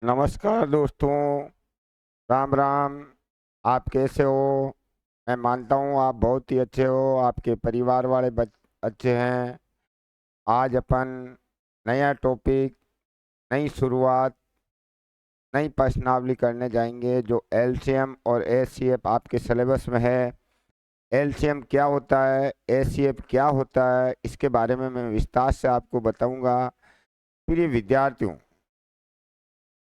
नमस्कार दोस्तों। राम राम। आप कैसे हो? मैं मानता हूँ आप बहुत ही अच्छे हो, आपके परिवार वाले अच्छे हैं। आज अपन नया टॉपिक, नई शुरुआत, नई प्रश्नावली करने जाएंगे जो एलसीएम और एचसीएफ आपके सिलेबस में है। एलसीएम क्या होता है, एचसीएफ क्या होता है, इसके बारे में मैं विस्तार से आपको बताऊंगा। प्रिय विद्यार्थियों,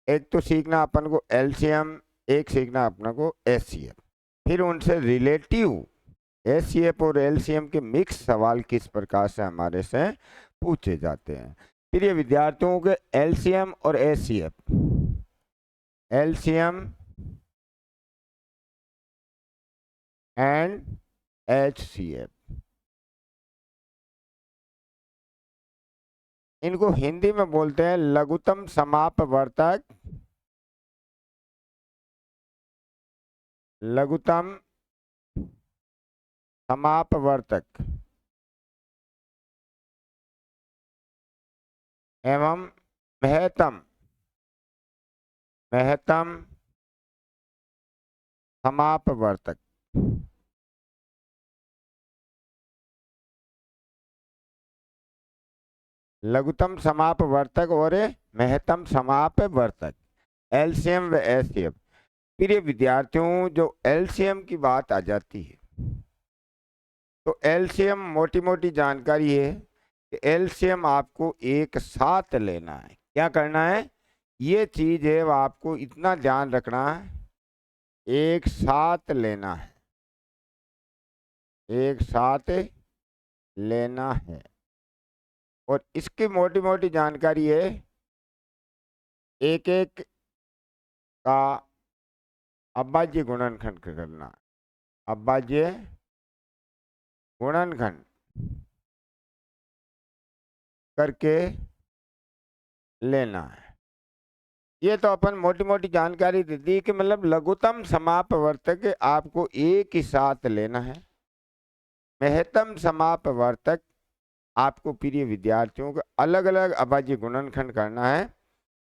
एक तो सीखना अपन को एलसीएम, एक सीखना अपन को एचसीएफ, फिर उनसे रिलेटिव एचसीएफ और एलसीएम के मिक्स सवाल किस प्रकार से हमारे से पूछे जाते हैं। फिर ये विद्यार्थियों के एलसीएम और एचसीएफ, एलसीएम एंड एचसीएफ, इनको हिंदी में बोलते हैं लघुत्तम समापवर्तक, लघुत्तम समापवर्तक एवं महत्तम महत्तम समापवर्तक। लघुत्तम समापवर्तक और महत्तम समापवर्तक, एलसीएम व एचसीएफ। प्रिय विद्यार्थियों, जो एलसीएम की बात आ जाती है तो एलसीएम मोटी मोटी जानकारी है कि एलसीएम आपको एक साथ लेना है। क्या करना है? ये चीज है वो आपको इतना ध्यान रखना है, एक साथ लेना है, एक साथ लेना है। और इसकी मोटी मोटी जानकारी है, एक एक का अभाज्य गुणनखंड करना, अभाज्य गुणनखंड करके लेना है। ये तो अपन मोटी मोटी जानकारी दे दी कि मतलब लघुत्तम समापवर्तक आपको एक ही साथ लेना है, महत्तम समापवर्तक आपको प्रिय विद्यार्थियों को अलग अलग अभाज्य गुणनखंड करना है।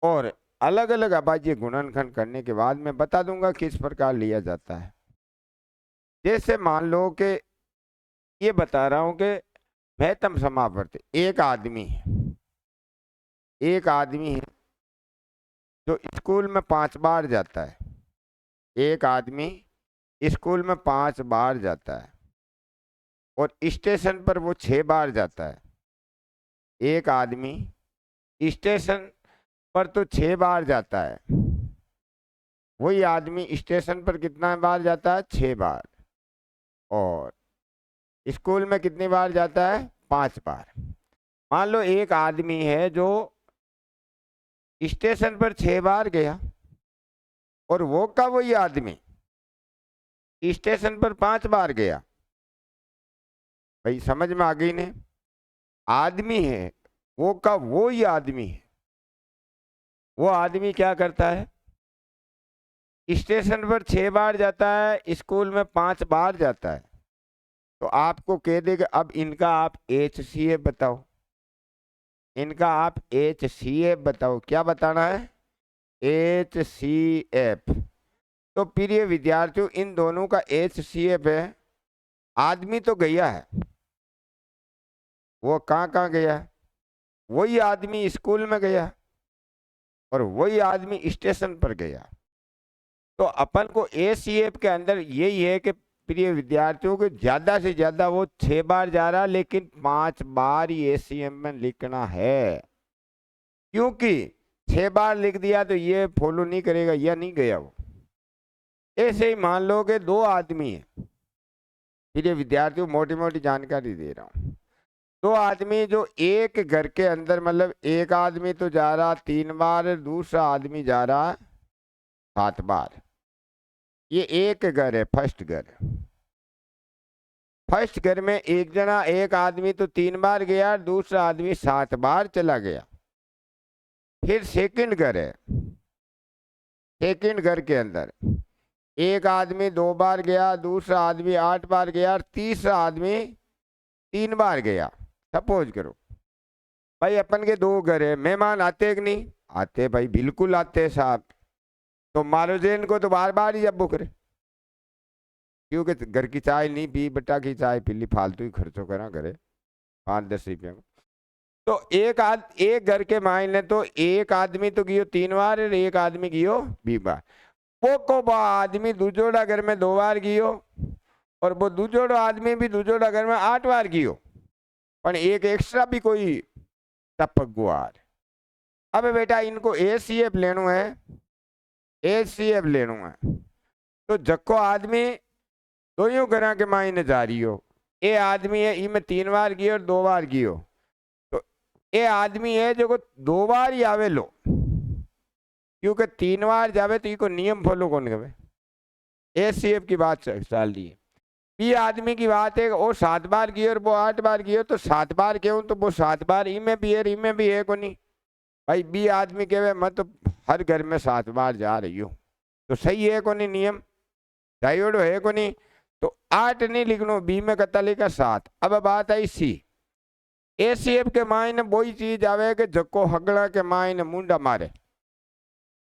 और अलग अलग अभाज्य गुणनखंड करने के बाद मैं बता दूंगा किस प्रकार लिया जाता है। जैसे मान लो कि ये बता रहा हूं कि महत्तम समापवर्तक एक आदमी है, एक आदमी है जो स्कूल में 5 बार जाता है। एक आदमी स्कूल में 5 बार जाता है और स्टेशन पर वो 6 बार जाता है। एक आदमी स्टेशन पर तो 6 बार जाता है, वही आदमी स्टेशन पर कितना बार जाता है? 6 बार। और स्कूल में कितनी बार जाता है? 5 बार। मान लो एक आदमी है जो स्टेशन पर 6 बार गया और वो का वही आदमी स्टेशन पर 5 बार गया। भाई समझ में आ गई ने? आदमी है वो का वो ही आदमी है, वो आदमी क्या करता है? स्टेशन पर 6 बार जाता है, स्कूल में 5 बार जाता है। तो आपको कह देगा अब इनका आप एचसीएफ बताओ, इनका आप एचसीएफ बताओ। क्या बताना है? एचसीएफ। तो प्रिय विद्यार्थियों, इन दोनों का एचसीएफ है। आदमी तो गया है, वो कहाँ कहाँ गया? वही आदमी स्कूल में गया और वही आदमी स्टेशन पर गया। तो अपन को एसीएफ के अंदर यही है कि प्रिय विद्यार्थियों को ज्यादा से ज्यादा वो 6 बार जा रहा, लेकिन 5 बार ही एसीएफ में लिखना है। क्योंकि 6 बार लिख दिया तो ये फॉलो नहीं करेगा, या नहीं गया वो। ऐसे ही मान लो कि 2 आदमी है, प्रिय विद्यार्थियों मोटी मोटी जानकारी दे रहा हूँ। 2 आदमी जो एक घर के अंदर, मतलब एक आदमी तो जा रहा 3 बार, दूसरा आदमी जा रहा 7 बार। ये एक घर है, फर्स्ट घर। फर्स्ट घर में एक जना, एक आदमी तो 3 बार गया, दूसरा आदमी 7 बार चला गया। फिर सेकंड घर है, सेकंड घर के अंदर एक आदमी 2 बार गया, दूसरा आदमी 8 बार गया, और तीसरा आदमी 3 बार गया। सपोज करो भाई अपन के 2 घर है, मेहमान आते कि नहीं आते भाई, बिल्कुल आते हैं साहब। तो मारोजेन को तो बार बार ही अब बुक रहे, क्योंकि घर की चाय नहीं पी, बट्टा की चाय पी ली, फालतू ही खर्चो करा करे 5-10 रुपये में। तो एक घर के मायने तो एक आदमी तो गियो 3 बार और एक आदमी गियो 20 बार। वो को बा आदमी दूजोड़ा घर में 2 बार गियो, और वो दूजोड़ो आदमी भी दूजोड़ा घर में 8 बार गियो, पर एक एक्स्ट्रा भी कोई टपक गुआर। अब बेटा इनको ACF लेनो है, ACF लेनो है, तो जक्को आदमी दोनों घर के मायने जा रही हो। ये आदमी है इनमें 3 बार गियो और 2 बार गियो, तो ये आदमी है जो 2 बार ही आवे लो, क्योंकि 3 बार जावे तो इको नियम फॉलो कौन करे। ACF की बात चल रही है। ये आदमी की बात है वो 7 बार गियो और वो 8 बार गियो, तो 7 बार क्यों, तो वो 7 बार इमें भी है इमें भी है को नहीं भाई। बी आदमी कहे मैं तो हर घर में 7 बार जा रही हूँ, तो सही है को नहीं नियम, डायोडो है को नहीं। तो 8 नहीं लिखनो, बी में कता लिखा 7। अब बात आई सी। ACF के मायने वही चीज आवे कि जको हगड़ा के मायने मुंडा मारे,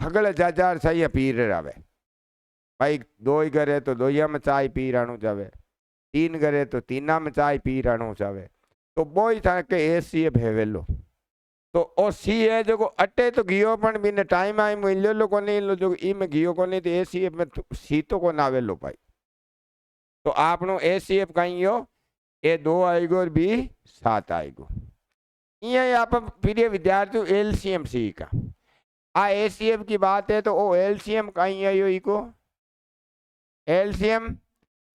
हगड़ जाजार सही पीर आवे भाई। 2 ही घर है तो 2 में चाय पी राणू जावे, 3 घर है तो 3 में चाय पी राणू जावे, तो वो ही था कि ACF है वेलो। तो ओ सी है जो अटे तो गियो पण बिने टाइम आई मिलो लो को नहीं लो, जो ई में गियो को नहीं, तो ACF में सी तो को ना वेलो भाई। तो आपनो ACF कहीं हो, ए 2 आएगो और बी 7 आएगो। ये आप प्रिय विद्यार्थियों LCM सी का आ ACF की बात है, तो ओ LCM कहीं है यो इको LCM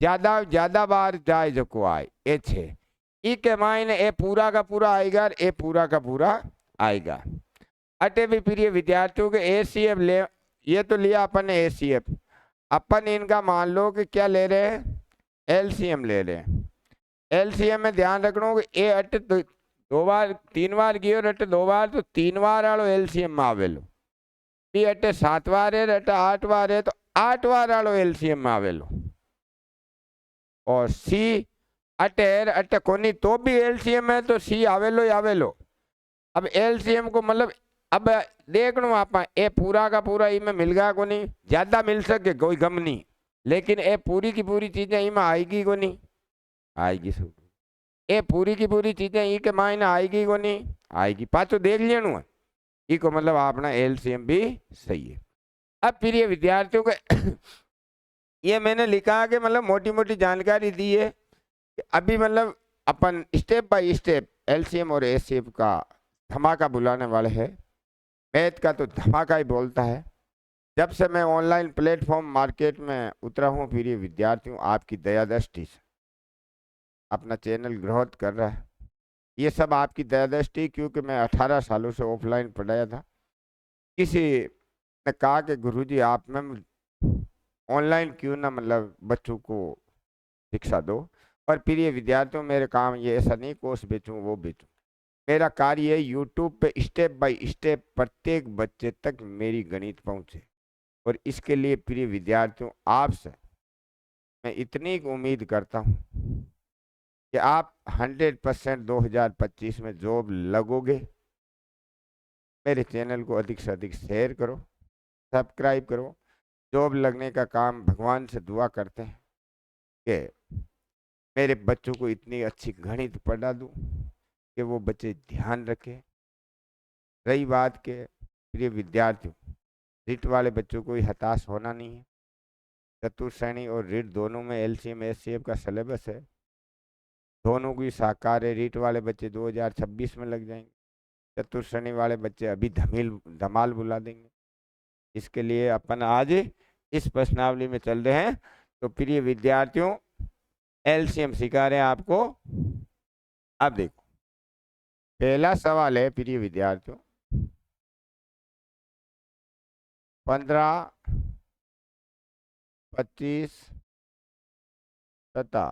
ज्यादा बार जाए जो को आए ए 6 ई के मायने ए पूरा का पूरा आएगा और ए पूरा का पूरा आएगा। अटे भी प्रिय विद्यार्थियों के ACF ले, ये तो लिया अपन ने ACF, अपन इनका मान लो कि क्या ले रहे हैं, LCM ले रहे हैं। LCM में ध्यान रखना कि ए अटे 2 बार 3 बार गियो और अटे 2 बार, तो 3 बार आलो LCM में आवेलो। बी अटे 7 बार है, अटे 8 बार है, तो 8 बार आलो LCM में आवेलो। और सी अटे कोनी तो भी LCM है, तो सी आवेलो ही आवेलो। अब LCM को मतलब अब देख लो आप, ए पूरा का पूरा इमें मिल गया को नहीं, ज्यादा मिल सके कोई गम नहीं, लेकिन ए पूरी की पूरी चीजें इमें आएगी को नहीं, आएगी सब। ए पूरी की पूरी चीजें ई के मायने आएगी को नहीं, आएगी। पाचो देख लेनु है ई को, मतलब अपना LCM भी सही है। अब प्रिय विद्यार्थियों के ये मैंने लिखा कि मतलब मोटी मोटी जानकारी दी है कि अभी मतलब अपन स्टेप बाय स्टेप LCM और ACF का धमाका बुलाने वाले हैं। मैथ का तो धमाका ही बोलता है। जब से मैं ऑनलाइन प्लेटफॉर्म मार्केट में उतरा हूँ प्रिय विद्यार्थियों, आपकी दया दृष्टि से अपना चैनल ग्रोथ कर रहा है। ये सब आपकी दया दृष्टि, क्योंकि मैं 18 सालों से ऑफलाइन पढ़ाया था। किसी ने कहा कि गुरुजी आप में ऑनलाइन क्यों ना मतलब बच्चों को शिक्षा दो। और प्रिय विद्यार्थियों मेरे काम ये ऐसा नहीं कोर्स बेचूं वो बेचूं, मेरा कार्य है यूट्यूब पे स्टेप बाय स्टेप प्रत्येक बच्चे तक मेरी गणित पहुंचे। और इसके लिए प्रिय विद्यार्थियों आपसे मैं इतनी उम्मीद करता हूं कि आप 100% 2025 में जॉब लगोगे। मेरे चैनल को अधिक से अधिक शेयर करो, सब्सक्राइब करो। जॉब लगने का काम भगवान से दुआ करते हैं कि मेरे बच्चों को इतनी अच्छी गणित पढ़ा दूं कि वो बच्चे ध्यान रखें। रही बात के प्रिय विद्यार्थियों, रिट वाले बच्चों को ही हताश होना नहीं है। चतुर्थ श्रेणी और रिट दोनों में LCM ACF का सिलेबस है, दोनों की साकार है। रिट वाले बच्चे 2026 में लग जाएंगे, चतुर्थ श्रेणी वाले बच्चे अभी धमाल बुला देंगे। इसके लिए अपन आज इस प्रश्नावली में चल रहे हैं। तो प्रिय विद्यार्थियों LCM सिखा रहे हैं आपको। अब देखो पहला सवाल है प्रिय विद्यार्थियों, 15, 25 तथा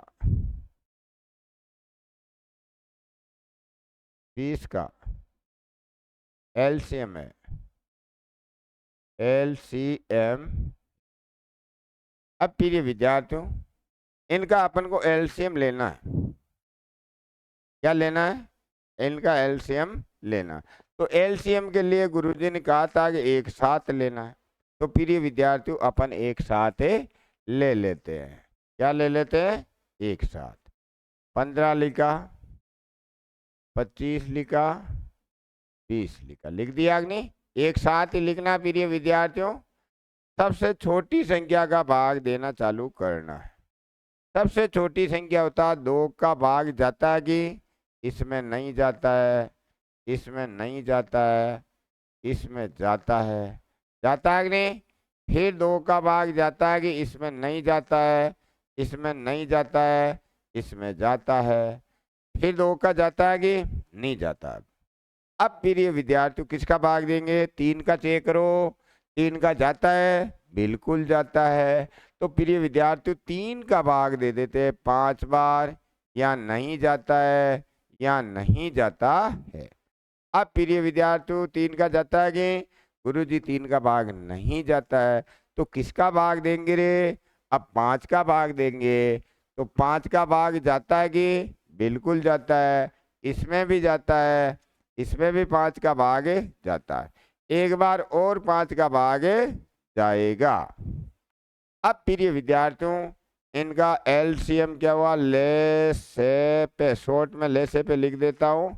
20 का LCM है। LCM अब प्रिय विद्यार्थियों इनका अपन को LCM लेना है। क्या लेना है? इनका LCM लेना। तो एलसीएम के लिए गुरुजी ने कहा था कि एक साथ लेना है। तो प्रिय विद्यार्थियों अपन एक साथ ले लेते हैं। क्या ले लेते हैं? एक साथ। 15 लिखा, 25 लिखा, 20 लिखा। लिख दिया कि नहीं? एक साथ ही लिखना प्रिय विद्यार्थियों। सबसे छोटी संख्या का भाग देना चालू करना है। सबसे छोटी संख्या होता है 2 का भाग जाता है कि इसमें नहीं जाता है, इसमें नहीं जाता है, इसमें जाता है। जाता है कि नहीं? फिर 2 का भाग जाता है कि इसमें नहीं जाता है, इसमें नहीं जाता है, इसमें जाता है। फिर 2 का जाता है कि नहीं जाता है। अब प्रिय विद्यार्थियों किसका भाग देंगे? 3 का चेक करो। 3 का जाता है? बिल्कुल जाता है। तो प्रिय विद्यार्थियों 3 का भाग दे देते हैं 5 बार। या नहीं जाता है, या नहीं जाता है। अब प्रिय विद्यार्थियों 3 का जाता है कि गुरुजी 3 का भाग नहीं जाता है। तो किसका भाग देंगे रे? अब 5 का भाग देंगे। तो 5 का भाग जाता है कि बिल्कुल जाता है। इसमें भी जाता है, इसमें भी 5 का भाग जाता है। एक बार और 5 का भाग जाएगा। अब प्रिय विद्यार्थियों इनका एलसीएम क्या हुआ? ले से पे, शॉर्ट में ले से पे लिख देता हूं।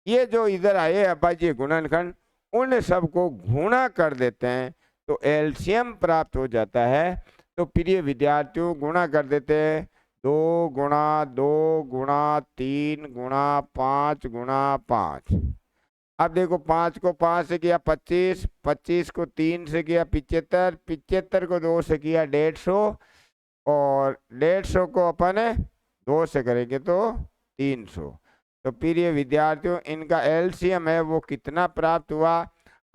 ये जो इधर आए अपाजी गुणनखंड, उन सबको गुणा कर देते हैं तो एलसीएम प्राप्त हो जाता है। तो प्रिय विद्यार्थियों गुणा कर देते हैं। 2 गुणा 2 गुणा 3 गुणा 5 गुणा 5। अब देखो 5 को 5 से किया 25, 25 को 3 से किया 75, 75 को 2 से किया 150, और 150 को अपन 2 से करेंगे तो 300। तो प्रिय विद्यार्थियों इनका एलसीएम है वो कितना प्राप्त हुआ?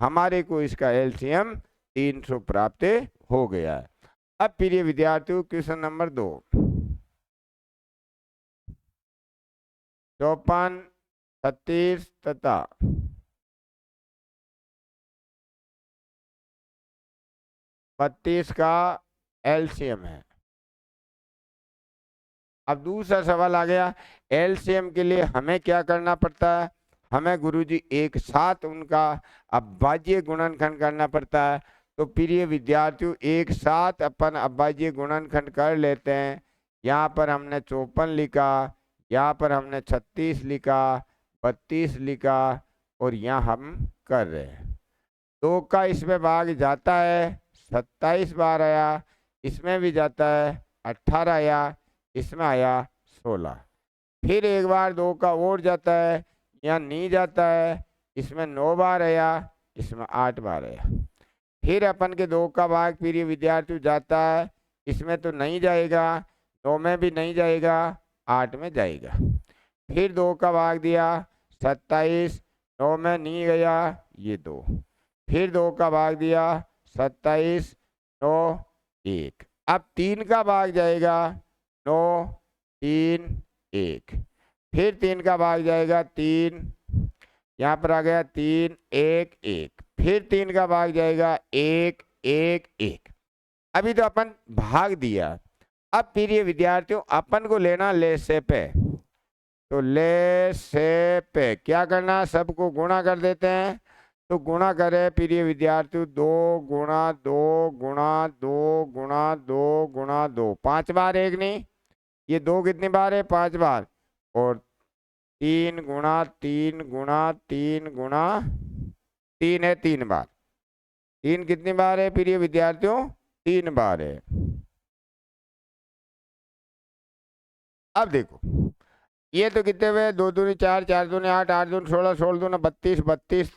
हमारे को इसका एलसीएम 300 प्राप्त हो गया है। अब प्रिय विद्यार्थियों क्वेश्चन नंबर 2। 54, 36 तथा 32 का एलसीएम है। अब दूसरा सवाल आ गया, एलसीएम के लिए हमें क्या करना पड़ता है? हमें गुरुजी एक साथ उनका अभाज्य गुणनखंड करना पड़ता है। तो प्रिय विद्यार्थियों एक साथ अपन अभाज्य गुणनखंड कर लेते हैं। यहाँ पर हमने 54 लिखा, यहाँ पर हमने 36 लिखा, 32 लिखा, और यहाँ हम कर रहे हैं। 2 का इसमें भाग जाता है, 27 बार आया। इसमें भी जाता है, 18 आया। इसमें आया 16। फिर एक बार 2 का और जाता है, या नहीं जाता है। इसमें 9 बार आया, इसमें 8 बार आया। फिर अपन के 2 का भाग प्रिय विद्यार्थी जाता है, इसमें तो नहीं जाएगा, 9 में भी नहीं जाएगा, 8 में जाएगा। फिर 2 का भाग दिया 27, 9 में नहीं गया, ये 2। फिर 2 का भाग दिया 27, 9, 1। अब 3 का भाग जाएगा 9, 3, 1। फिर 3 का भाग जाएगा 3, यहाँ पर आ गया 3, 1, 1। फिर 3 का भाग जाएगा 1, 1, 1। अभी तो अपन भाग दिया। अब प्रिय विद्यार्थियों अपन को लेना ले से पे। तो ले से पे क्या करना? सबको गुणा कर देते हैं। तो गुणा करें प्रिय विद्यार्थियों, 2 गुणा 2 गुणा 2 गुणा 2 गुणा 2, 5 बार। एक नहीं, ये 2 कितनी बार है? 5 बार। और 3 गुणा 3 गुणा 3 गुणा 3 है 3 बार। 3 कितनी बार है प्रिय विद्यार्थियों? 3 बार है। अब देखो ये तो कितने हुए? 2 दूनी 4, 4 दूनी 8, 8 दूनी 16, 16 दूनी 32, 32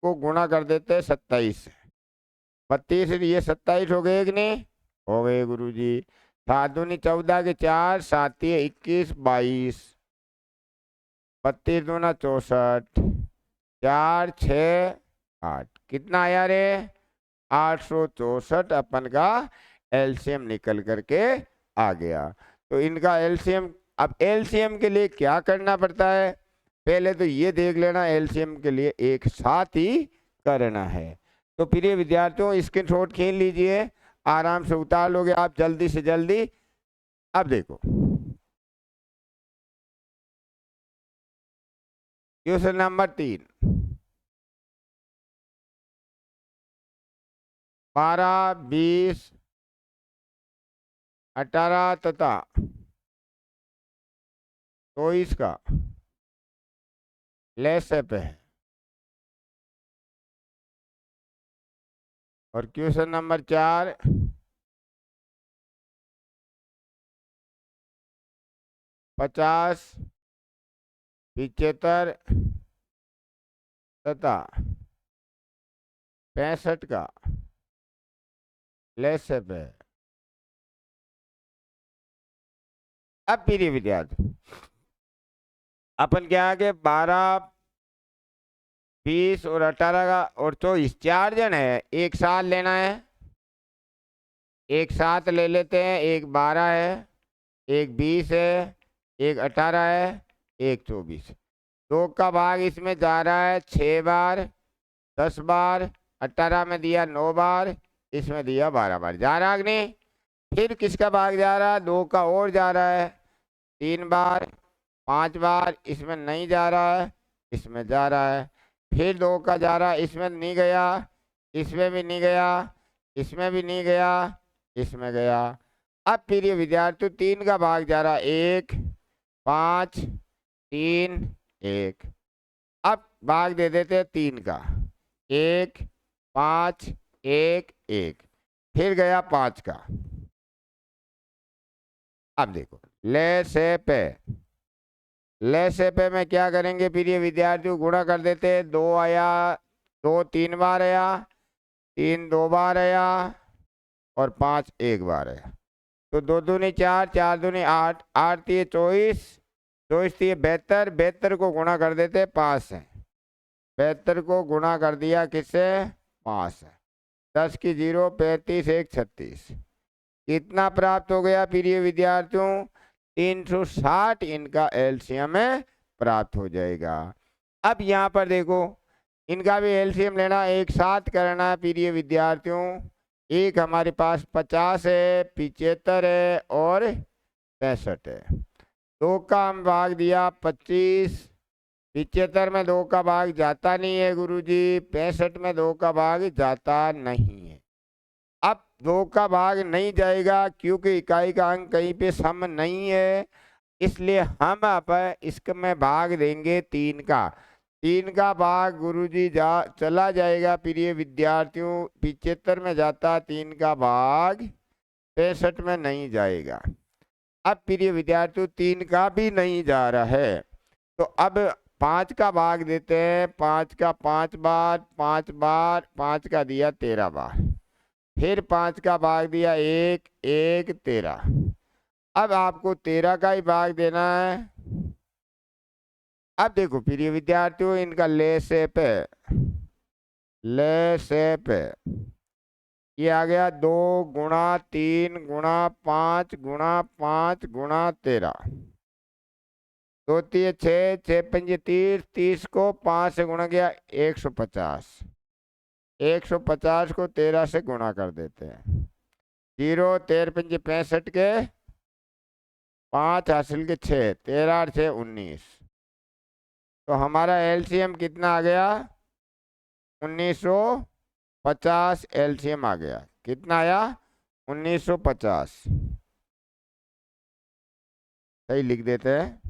को गुणा कर देते हैं 27 से। 32 ये 27 हो गए कि नहीं? हो गए गुरुजी। 7 दूनी 14 के 4, 7 21, 22, 32 दूना 64, 4, 6, 8। कितना आया रे? 864 अपन का एलसीएम निकल करके आ गया। तो इनका एलसीएम, अब एलसीएम के लिए क्या करना पड़ता है? पहले तो ये देख लेना, एलसीएम के लिए एक साथ ही करना है। तो प्रिय विद्यार्थियों स्क्रीनशॉट खींच लीजिए, आराम से उतार लोगे आप जल्दी से जल्दी। अब देखो क्वेश्चन नंबर 3। 12, 20, 18 तथा 24 का लहसे पे है। और क्वेश्चन नंबर 4, 50, 75 तथा 65 का लहसे पे है। अब प्रिय विद्यार्थी अपन क्या आगे 12, 20 और 18 का और 24 4 जन है, एक साथ लेना है। एक साथ ले लेते हैं। एक 12 है, एक 20 है, एक 18 है, एक 24। 2 का भाग इसमें जा रहा है 6 बार, 10 बार, 18 में दिया 9 बार, इसमें दिया 12 बार। जा रहा कि नहीं? फिर किसका भाग जा रहा है? 2 का और जा रहा है 3 बार, 5 बार, इसमें नहीं जा रहा है, इसमें जा रहा है। फिर 2 का जा रहा है, इसमें नहीं गया, इसमें भी नहीं गया, इसमें भी नहीं गया, इसमें गया। अब फिर ये विद्यार्थी 3 का भाग जा रहा है 1, 5, 3, 1। अब भाग दे देते 3 का 1, 5, 1, 1। फिर गया 5 का। अब देखो लहसे पे में क्या करेंगे? फिर ये विद्यार्थी को गुणा कर देते। 2 आया, 2 3 बार आया, 3 2 बार आया और 5 1 बार आया। तो 2 दूनी 4, 4 दूनी 8, 8 थी 24, 24 थी 72, 72 को गुणा कर देते 5 से। 72 को गुणा कर दिया किससे? 5 से। 10 की 0, 35, 1 36। कितना प्राप्त हो गया फिर ये विद्यार्थियों? 360 इनका एलसीएम है, प्राप्त हो जाएगा। अब यहाँ पर देखो इनका भी एलसीएम लेना, एक साथ करना है फिर ये विद्यार्थियों। एक हमारे पास 50 है, 75 है और 65 है। 2 का हम भाग दिया 25, 75 में 2 का भाग जाता नहीं है गुरुजी, 65 में 2 का भाग जाता नहीं है। अब 2 का भाग नहीं जाएगा क्योंकि इकाई का अंक कहीं पे सम नहीं है, इसलिए हम अब इसमें भाग देंगे 3 का। 3 का भाग गुरुजी चला जाएगा प्रिय विद्यार्थियों, 75 में जाता, 3 का भाग 65 में नहीं जाएगा। अब प्रिय विद्यार्थियों 3 का भी नहीं जा रहा है, तो अब 5 का भाग देते हैं। 5 का 5 बार, 5 बार, 5 का दिया 13 बार। फिर 5 का भाग दिया 1, 1, 13। अब आपको 13 का ही भाग देना है। अब देखो प्रिय विद्यार्थियों इनका लहसे पे ये आ गया 2 गुणा 3 गुणा 5 गुणा 5 गुणा 13। 2 3 6, 6 5 30, 30 को 5 से गुणा किया 150। 150 को 13 से गुणा कर देते हैं। 0 13 5 65 के 5 हासिल के 6, 13 और 6 19। तो हमारा एलसीएम कितना आ गया? 1950 एलसीएम आ गया। कितना आया? 1950। सही लिख देते हैं।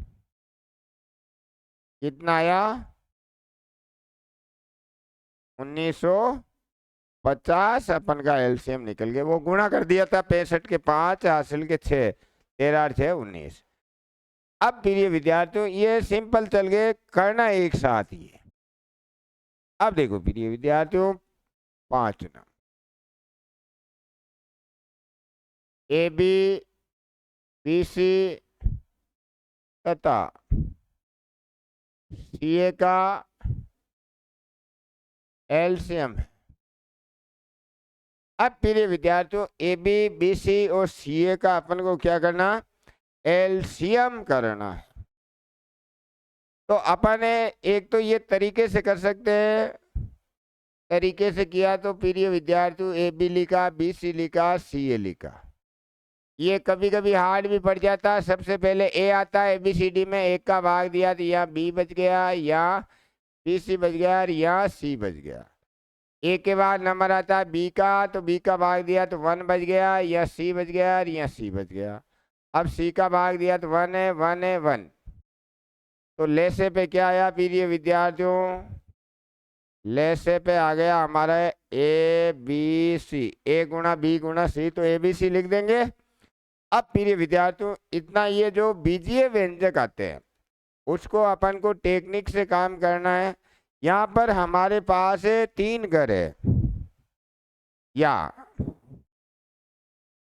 कितना आया? 1950 अपन का एलसीएम निकल गया। वो गुणा कर दिया था 65 के 5 हासिल के 6, 13 और 6 19। अब प्रिय विद्यार्थियों ये सिंपल चल गए, करना एक साथ ही है। अब देखो प्रिय विद्यार्थियों 5 ना ए बी बी सी तथा सीए का एलसीएम है। अब प्रिय विद्यार्थियों ए बी बी सी और सीए का अपन को क्या करना? एलसीएम करना है। तो अपन एक तो ये तरीके से कर सकते हैं, तरीके से किया तो प्रिय विद्यार्थियों ए बी लिखा, बी सी लिखा, सी ए लिखा। ये कभी कभी हार्ड भी पड़ जाता है। सबसे पहले ए आता है ABCD में, एक का भाग दिया तो यहाँ बी बच गया, यहाँ बी सी बच गया और यहाँ सी बच गया। ए के बाद नंबर आता है बी का, तो बी का भाग दिया तो 1 बच गया, या सी बच गया, या सी बच गया। अब सी का भाग दिया तो 1 है, 1 है, 1। तो लेसे पे क्या आया प्रिय विद्यार्थियों? लेसे पे आ गया हमारा ए बी सी, ए गुणा बी गुणा सी, तो ए बी सी लिख देंगे। अब प्रिय विद्यार्थियों इतना, ये जो बीजीय व्यंजक आते हैं उसको अपन को टेक्निक से काम करना है। यहाँ पर हमारे पास 3 घर है, या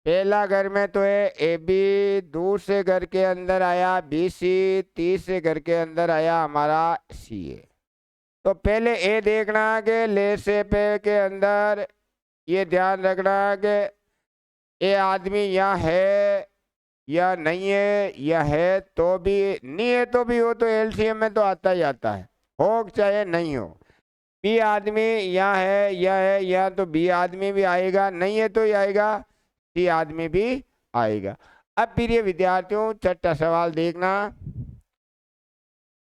पहला घर में तो है ए बी, दूसरे घर के अंदर आया बी सी, तीसरे घर के अंदर आया हमारा सी ए। तो पहले ए देखना कि लेसे पे के अंदर ये ध्यान रखना कि ये आदमी यहाँ है या नहीं है, या है तो भी, नहीं है तो भी, वो तो एलसीएम में तो आता ही आता है, हो चाहे नहीं हो। बी आदमी यहाँ है या है, या तो बी आदमी भी आएगा, नहीं है तो ही आएगा, सी आदमी भी आएगा। अब प्रिय विद्यार्थियों छठा सवाल देखना,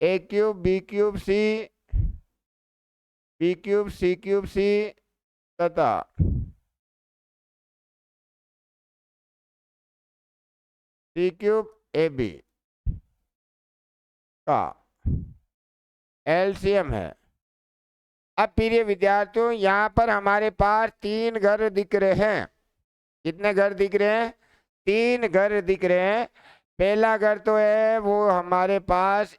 ए cube B cube C, B cube C cube C तथा सी क्यूब ए बी का एलसीएम है। अब प्रिय विद्यार्थियों यहाँ पर हमारे पास 3 घर दिख रहे हैं। कितने घर दिख रहे हैं? 3 घर दिख रहे हैं। पहला घर तो है वो हमारे पास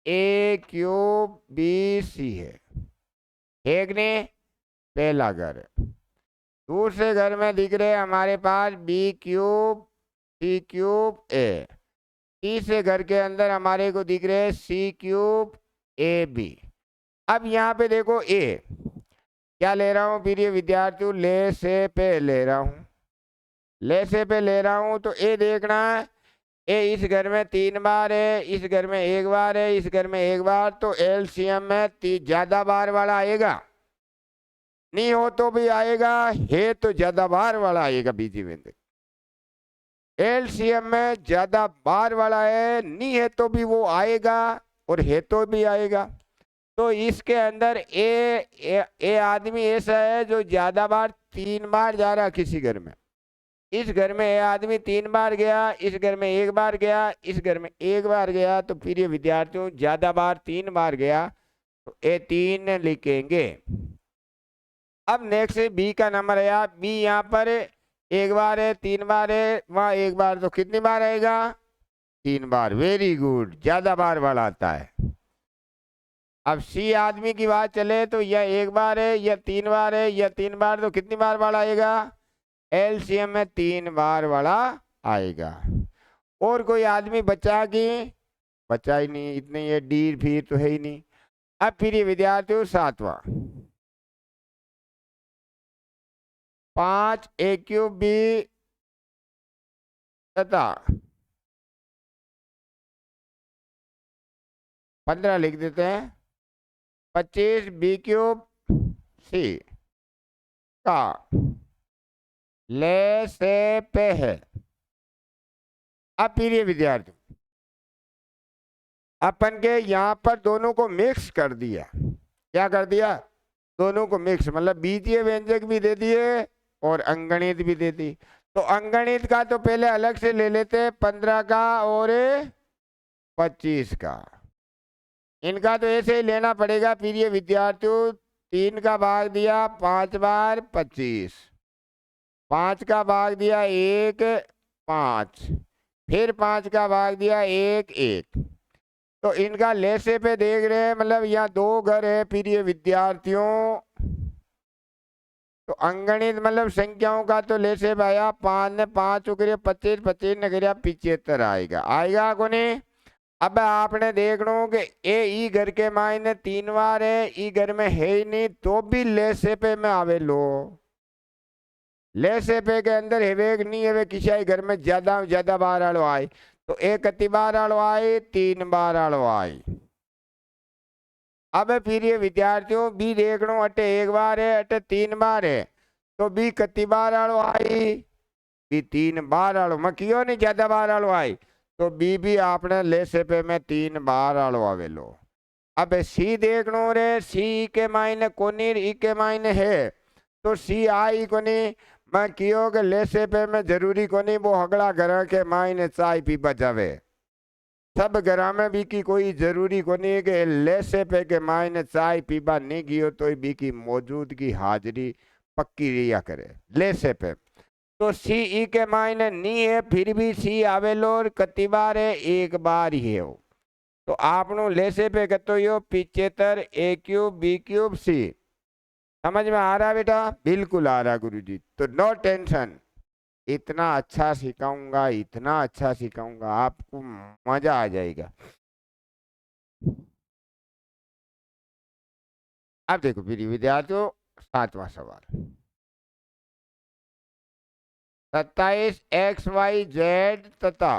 ए क्यूब बी सी है, एक ने पहला घर। दूसरे घर में दिख रहे हमारे पास बी क्यूब सी क्यूब ए। तीसरे घर के अंदर हमारे को दिख रहे सी क्यूब ए बी। अब यहाँ पे देखो ए क्या ले रहा हूँ प्रिय विद्यार्थियों, ले से पे ले रहा हूँ, ले से पे ले रहा हूँ। तो ए देखना, ए इस घर में 3 बार है, इस घर में 1 बार है, इस घर में 1 बार, तो एलसीएम में ज्यादा बार वाला आएगा, नहीं हो तो भी आएगा, है तो ज्यादा बार वाला आएगा। बीजी व्यंजक एलसीएम में ज्यादा बार वाला है, नहीं है तो भी वो आएगा, और है तो भी आएगा। तो इसके अंदर ए आदमी ऐसा है जो ज्यादा बार 3 बार जा रहा किसी घर में। इस घर में ए आदमी 3 बार गया, इस घर में 1 बार गया, इस घर में 1 बार गया, तो प्रिय विद्यार्थियों ज्यादा बार 3 बार गया, तो ए 3 लिखेंगे। अब नेक्स्ट बी का नंबर आया, बी यहाँ पर 1 बार है, 3 बार है, वहां 1 बार, तो कितनी बार आएगा? 3 बार। वेरी गुड, ज्यादा बार वाला आता है। अब सी आदमी की बात चले तो यह 1 बार है, या 3 बार है, या 3 बार, तो कितनी बार वाला आएगा? एलसीएम में 3 बार वाला आएगा। और कोई आदमी बचा कि बचा ही नहीं, इतने ये डी फिर तो है ही नहीं। अब फिर ये विद्यार्थियों 7वां, 5 ए क्यूब बी तथा 15 लिख देते हैं, 25 बी क्यूब सी का ले से पे है। अब प्रिय विद्यार्थी अपन के यहाँ पर दोनों को मिक्स कर दिया। क्या कर दिया? दोनों को मिक्स, मतलब बीजीय व्यंजक भी दे दिए और अंगणित भी दे दी। तो अंगणित का तो पहले अलग से ले लेते, 15 का और 25 का। इनका तो ऐसे ही लेना पड़ेगा प्रिय विद्यार्थियों। 3 का भाग दिया 5 बार 25, 5 का भाग दिया 1 5, फिर 5 का भाग दिया 1 1। तो इनका लेसे पे देख रहे हैं, मतलब यहाँ 2 घर है प्रिय विद्यार्थियों। तो अंगणित मतलब संख्याओं का तो लेसे पे आया, 5 ने 5 उकरे 25, 25 ने करिया 75 आएगा, आएगा को नहीं। अब आपने देखना कि ए ई घर के मायने 3 बार है, ई घर में है ही नहीं, तो भी लेसे पे में आवे लो। लेसे पे के अंदर हेवेग नहीं है, किसी घर में ज्यादा बार आलो आए, तो एक कति बार आलो आए, 3 बार आलो आए। अब फिर ये विद्यार्थियों बी देख लो, अटे 1 बार है, अटे 3 बार है, तो बी कति बार आलो आई? बी 3 बार आलो, मकियो नहीं ज्यादा बार आलो आई, तो बी भी आपने लेसे पे में 3 बार आलो आवे लो। अब सी देखनो रे, सी के मायने कोनी ई के मायने है, तो सी आई कोनी मैं कियो के लेसे पे में जरूरी कोनी वो हगड़ा घर के मायने चाय पीबा जावे। सब घर में भी की कोई जरूरी कोनी के लेसे पे के मायने चाय पीबा नहीं गियो तो भी की मौजूदगी हाजिरी पक्की रिया करे लेसे पे। तो सी ई के मायने नहीं है फिर भी सी आवेलो और कती बार है, एक बार ही है वो। तो आपनो लेसे पे कहते यो 75 ए क्यूब बी क्यूब सी। समझ में आ रहा है बेटा? बिल्कुल आ रहा गुरुजी। तो नो टेंशन, इतना अच्छा सिखाऊंगा, इतना अच्छा सिखाऊंगा आपको मजा आ जाएगा। अब देखो फिर विद्यार्थियों 7वां सवाल, 27 एक्स वाई जेड तथा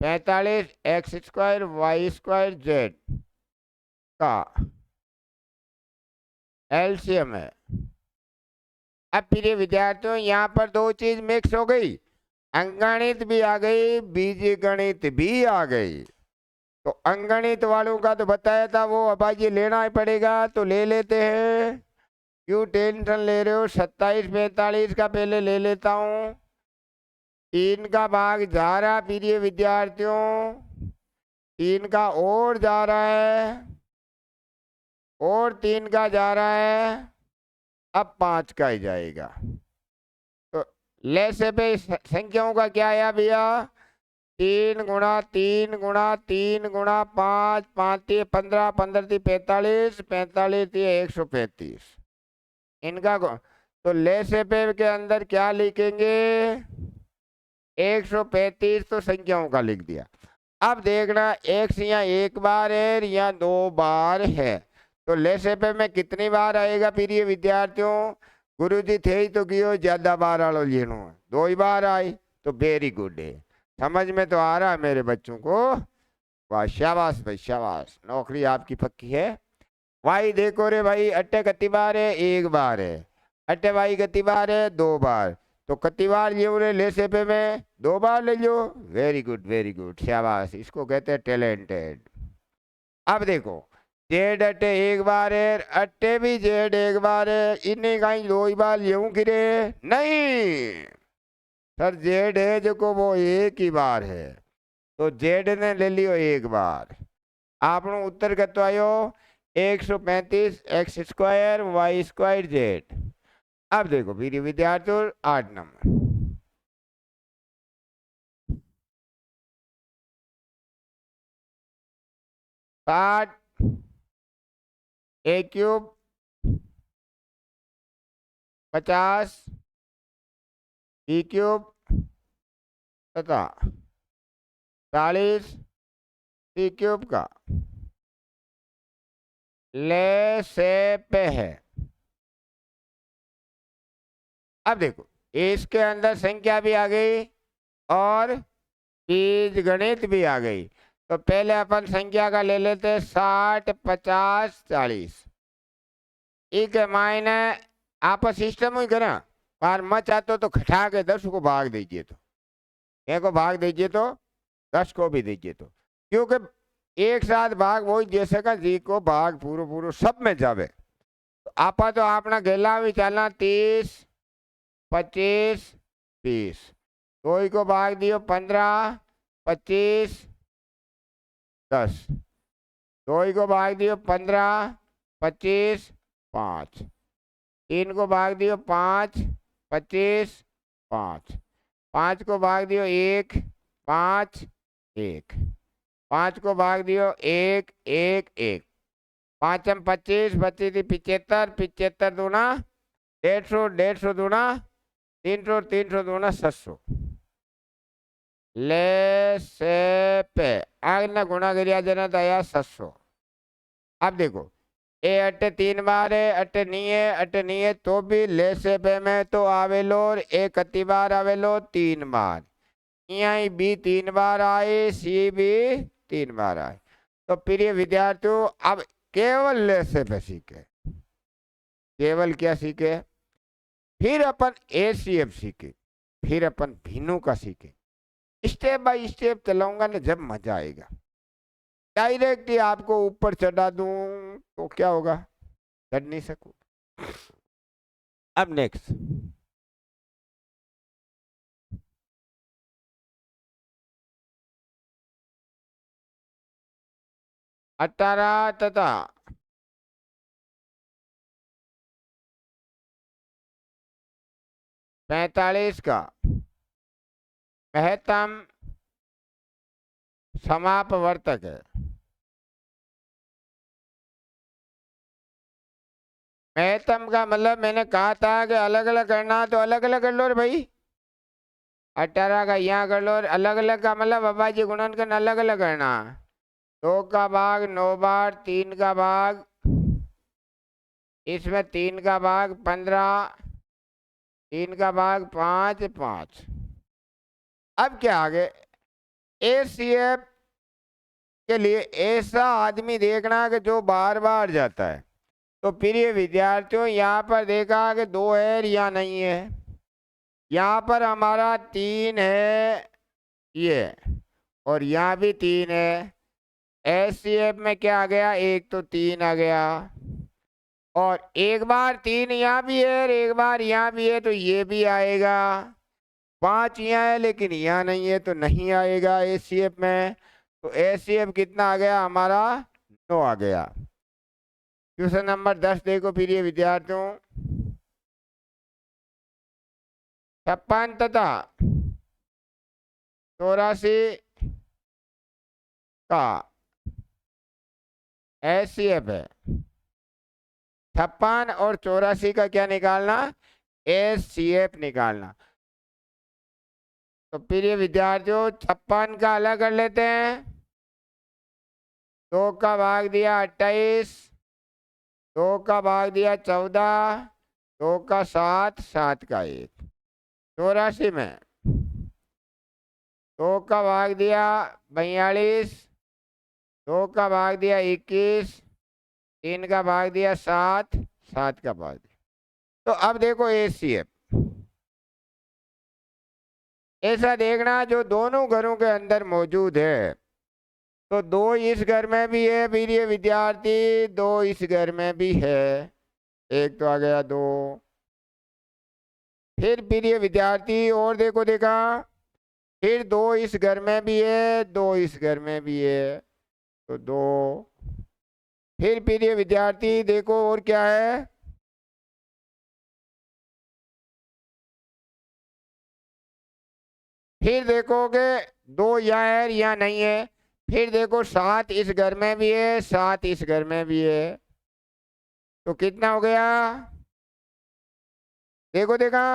45 X square Y square Z का एलसीएम है। अब प्रिय विद्यार्थियों यहाँ पर दो चीज मिक्स हो गई, अंकगणित भी आ गई, बीजगणित भी आ गई। तो अंकगणित वालों का तो बताया था वो अब ये लेना ही पड़ेगा, तो ले लेते हैं। क्यों टेंशन ले रहे हो? 27 45 का पहले ले लेता हूँ। 3 का भाग जा रहा प्रिय विद्यार्थियों, 3 का और जा रहा है, और 3 का जा रहा है, अब 5 का ही जाएगा। तो लेसे पे संख्याओं का क्या आया भैया? 3 गुणा 3 गुणा 3 गुणा 5, 5 15, 15 45, 45 135। इनका तो लेसे पे के अंदर क्या लिखेंगे? 135 तो संख्याओं का लिख दिया। अब देखना एक्स यहाँ एक बार है या 2 बार है, तो लेसे पे में कितनी बार आएगा प्रिय विद्यार्थियों? गुरुजी थे ही तो कियो ज्यादा बार आलो लेनो, 2 ही बार आई, तो वेरी गुड है। समझ में तो आ रहा है मेरे बच्चों को? वाह शाबाश भाई शाबाश, नौकरी आपकी पक्की है। वाई देखो रे भाई, अट्टे कति बार है? एक बार है। अट्टे वाई कति बार है? 2 बार। तो कति बार लियो रे लेसे पे में? 2 बार ले लो। वेरी गुड शाबाश, इसको कहते हैं टैलेंटेड। अब देखो जेड अट्टे एक बार है, अट्टे भी जेड एक बार है, इन्हें कहीं 2 ही बार लियो गिरे? नहीं सर, जेड है जो को वो एक ही बार है, तो जेड ने ले लियो एक बार। आपनो उत्तर कतो आयो? 135 X square Y square Z. अब देखो फिर विद्यार्थियों 8 number, 60 A cube 50 B cube तथा 40 सी क्यूब का लेसे पे है। अब देखो इसके अंदर संख्या भी आ गई और बीज गणित भी आ गई। तो पहले अपन संख्या का ले लेते हैं 60 50 40। एक मायने आपस सिस्टम ही करा, पर मत चाहते तो खटा के 10 को भाग दीजिए, तो एक को भाग दीजिए तो 10 को भी दीजिए, तो क्योंकि एक साथ भाग वही जैसे का जी को भाग पूरो पूरो सब में जावे। तो आपा तो अपना गेला भी चलना 30 25 30, कोई को भाग दियो 15 25 10, कोई को भाग दियो 15 25 5, 3 को भाग दियो 5 25 5, 5 को भाग दियो 1 5 1, 5 को भाग दियो 1 1 1, 5 25 25 75 75 दूना 150 150 दूना 300 300 दूना 700। ले से पे आगना गुणा करिया जना दया 700। अब देखो ए अट्टे 3 बार है, अट्टे नहीं है तो भी ले से पे में तो आवेलो, और ए कति बार आवेलो? 3 बार। यहाँ भी 3 बार आए, सी भी 3 बार आए। तो प्रिय विद्यार्थियों अब केवल ले से पे सीखे, केवल क्या सीखे? फिर अपन एसीएफ सीखे, फिर अपन भिन्नों का सीखे। स्टेप बाय स्टेप चलाऊंगा ना, जब मजा आएगा। डायरेक्ट ही आपको ऊपर चढ़ा दूं तो क्या होगा, चढ़ नहीं सकूं। अब नेक्स्ट, अठारह तथा 45 का महत्तम समापवर्तक है। महत्तम का मतलब मैंने कहा था कि अलग अलग करना, तो अलग अलग कर लो रे भाई। 18 का यहाँ कर लो, अलग अलग का मतलब बाबा जी गुणन करना अलग अलग करना। 2 का भाग 9 बार, 3 का भाग, इसमें 3 का भाग 15, 3 का भाग 5, 5। अब क्या आगे, ACF के लिए ऐसा आदमी देखना कि जो बार बार जाता है। तो प्रिय विद्यार्थियों, यहाँ पर देखा कि 2 है या नहीं है, यहाँ पर हमारा 3 है ये, और यहाँ भी 3 है। SCF में क्या आ गया, एक तो 3 आ गया, और एक बार 3 यहाँ भी है और एक बार यहाँ भी है, तो ये भी आएगा। 5 यहाँ है लेकिन यहाँ नहीं है, तो नहीं आएगा ACF में। तो ACF कितना आ गया हमारा, 9 आ गया। क्वेश्चन नंबर 10 देखो फिर ये विद्यार्थियों, 56 तथा 84 का SCF है। 56 और 84 का क्या निकालना, SCF निकालना। तो फिर ये विद्यार्थियों 56 का अलग कर लेते हैं। 2 का भाग दिया 28, 2 का भाग दिया 14, 2 का 7, 7 का 1। 84 में 2 का भाग दिया 42, 2 का भाग दिया 21, 3 का भाग दिया 7, 7 का भाग दिया। तो अब देखो ACF, ऐसा देखना जो दोनों घरों के अंदर मौजूद है। तो 2 इस घर में भी है फिर ये विद्यार्थी, 2 इस घर में भी है, एक तो आ गया 2। फिर ये विद्यार्थी और देखो देखा, फिर 2 इस घर में भी है, 2 इस घर में भी है, तो 2। फिर ये विद्यार्थी देखो और क्या है, फिर देखोगे 2 यहाँ है यहाँ नहीं है। फिर देखो 7 इस घर में भी है, 7 इस घर में भी है, तो कितना हो गया, देखो देखा,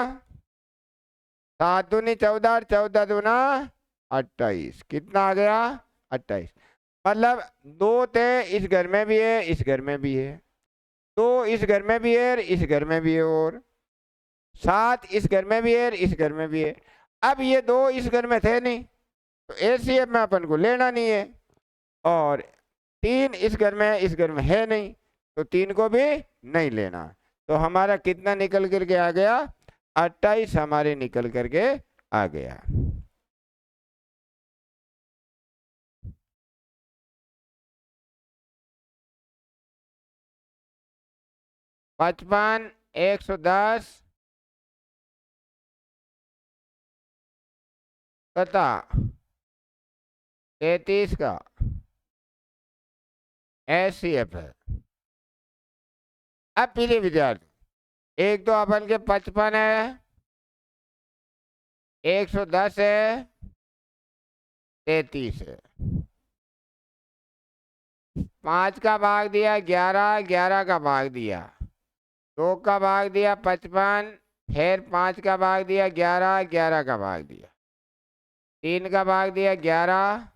7 दूनी 14, 14 दूना 28, कितना आ गया 28। मतलब 2 थे इस घर में भी है इस घर में भी है, 2 इस घर में भी है इस घर में भी है, और 7 इस घर में भी है इस घर में भी है। अब ये 2 इस घर में थे नहीं, तो ACF में अपन को लेना नहीं है, और 3 इस घर में इस घर में है नहीं, तो 3 को भी नहीं लेना। तो हमारा कितना निकल करके आ गया, 28 हमारे निकल करके आ गया। पचपन 110 तथा 33 का SCF है। अब प्रिय विद्यार्थी, एक तो अपन के 55 है, 110 है, 33 है। 5 का भाग दिया 11, 11 का भाग दिया, 2 का भाग दिया 55, फिर 5 का भाग दिया 11, 11 का भाग दिया, 3 का भाग दिया 11,